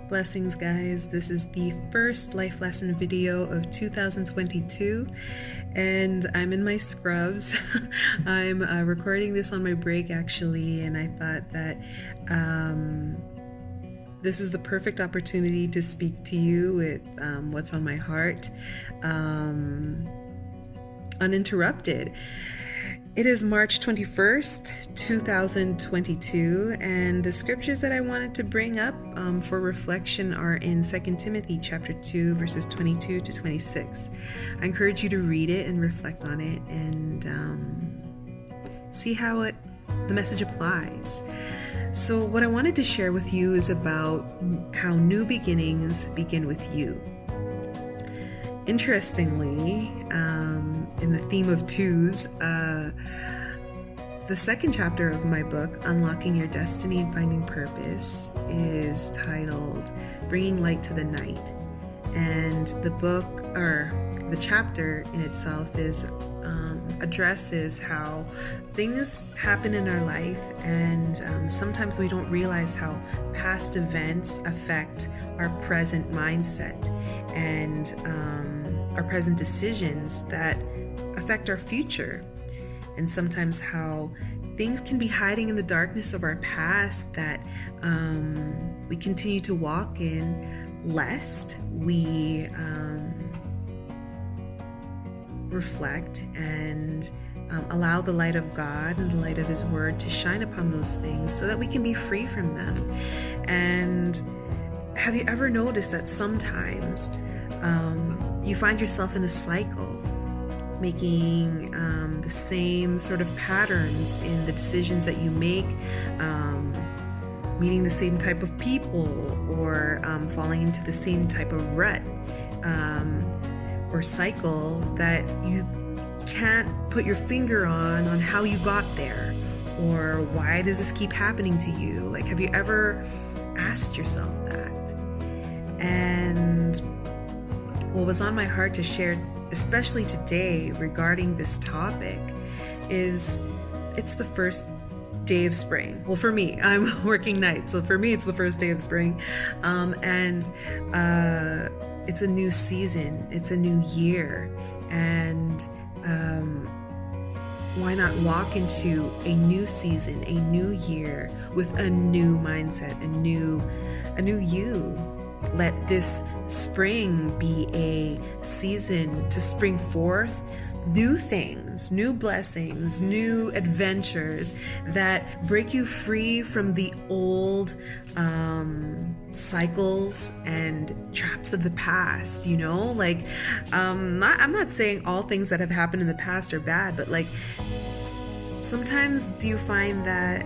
Blessings, guys. This is the first life lesson video of 2022, and I'm in my scrubs. I'm recording this on my break, actually, and I thought that this is the perfect opportunity to speak to you with what's on my heart, uninterrupted. It is March 21st, 2022, and the scriptures that I wanted to bring up for reflection are in 2 Timothy chapter 2, verses 22 to 26. I encourage you to read it and reflect on it and see how the message applies. So what I wanted to share with you is about how new beginnings begin with you. Interestingly, in the theme of twos, the second chapter of my book, Unlocking Your Destiny and Finding Purpose, is titled Bringing Light to the Night. And the book, or the chapter in itself, addresses how things happen in our life, and sometimes we don't realize how past events affect our present mindset and our present decisions that affect our future, and sometimes how things can be hiding in the darkness of our past that we continue to walk in, lest we reflect and allow the light of God and the light of His Word to shine upon those things so that we can be free from them. And have you ever noticed that sometimes you find yourself in a cycle, making the same sort of patterns in the decisions that you make, meeting the same type of people, or falling into the same type of rut or cycle that you can't put your finger on how you got there, or why does this keep happening to you? Like, have you ever asked yourself that? And what was on my heart to share, especially today, regarding this topic is it's the first day of spring. Well, for me, I'm working nights, so for me it's the first day of spring, and it's a new season, it's a new year, and why not walk into a new season, a new year, with a new mindset, a new you? Let this spring be a season to spring forth new things, new blessings, new adventures that break you free from the old cycles and traps of the past, like I'm not saying all things that have happened in the past are bad, but like sometimes do you find that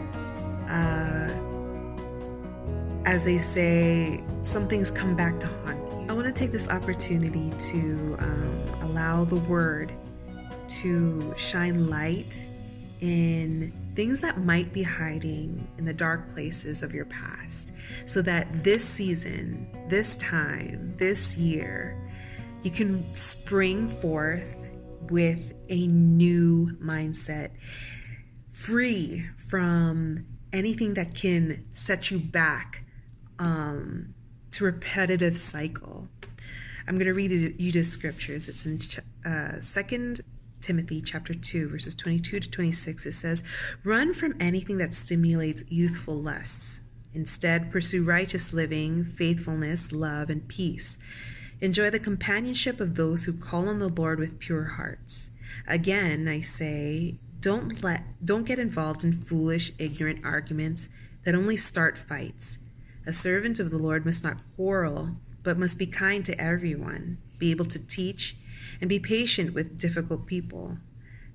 as they say, some things come back to haunt you? I want to take this opportunity to allow the Word to shine light in things that might be hiding in the dark places of your past, so that this season, this time, this year, you can spring forth with a new mindset, free from anything that can set you back to repetitive cycle. I'm going to read you the scriptures. It's in 2 Timothy chapter 2, verses 22 to 26. It says, "Run from anything that stimulates youthful lusts. Instead, pursue righteous living, faithfulness, love, and peace. Enjoy the companionship of those who call on the Lord with pure hearts. Again, I say, don't get involved in foolish, ignorant arguments that only start fights. A servant of the Lord must not quarrel, but must be kind to everyone, be able to teach, and be patient with difficult people.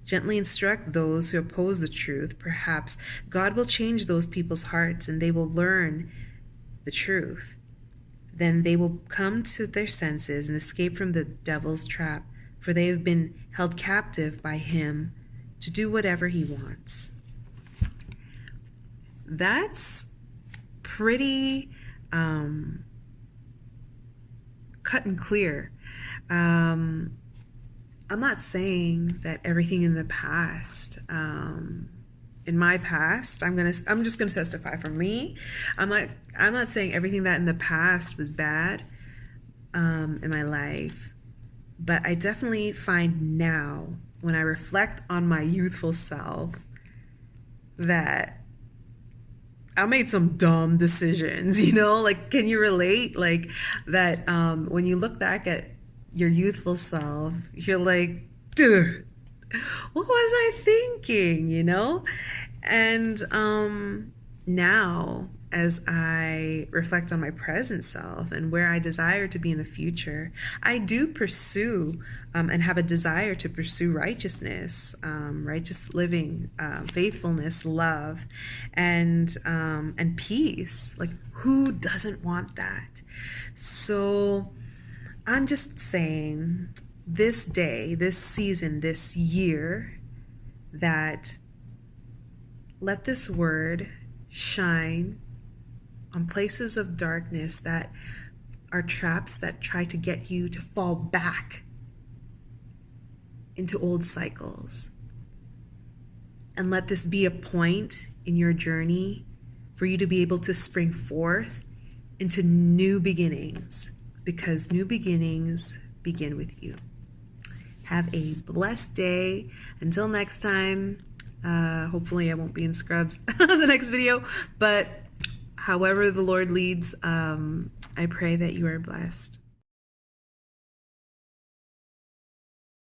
Gently instruct those who oppose the truth. Perhaps God will change those people's hearts, and they will learn the truth. Then they will come to their senses and escape from the devil's trap, for they have been held captive by him to do whatever he wants." That's pretty cut and clear. I'm not saying that everything in the past in my past, I'm just gonna testify for me. I'm not saying everything that in the past was bad in my life, but I definitely find now, when I reflect on my youthful self, that I made some dumb decisions, you know? Like, can you relate? Like, that when you look back at your youthful self, you're like, dude, what was I thinking, you know? And now, as I reflect on my present self and where I desire to be in the future, I do pursue and have a desire to pursue righteousness, righteous living, faithfulness, love, and peace. Like, who doesn't want that? So I'm just saying, this day, this season, this year, that let this word shine on places of darkness that are traps that try to get you to fall back into old cycles. And let this be a point in your journey for you to be able to spring forth into new beginnings, because new beginnings begin with you. Have a blessed day. Until next time, hopefully I won't be in scrubs the next video, but however the Lord leads, I pray that you are blessed.